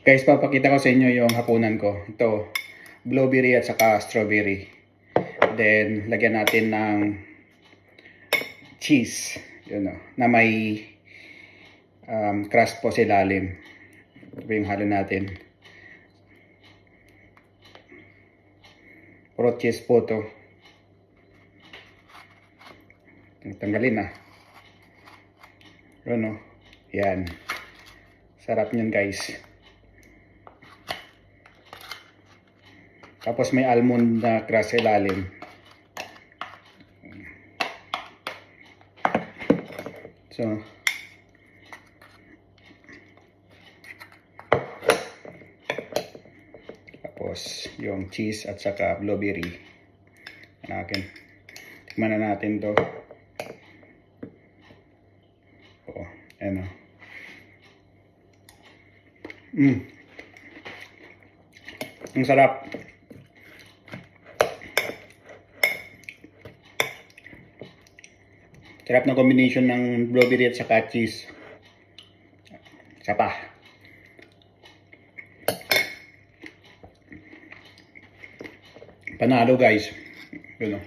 Guys, papakita ko sa inyo yung hapunan ko. Ito, blueberry at saka strawberry. Then, lagyan natin ng cheese. Yun o, na may crust po sa ilalim. Ito yung halo natin. Puro cheese po to. Tanggalin na. Yun o. Yan. Sarap nyan guys. Tapos may almond na crust sa ilalim. So, tapos yung cheese at saka blueberry. Akin. Tikman na natin to. Oh, ano. Ang sarap. Sarap na combination ng blueberry at saka cheese. Isa pa. Panalo guys. Yun o.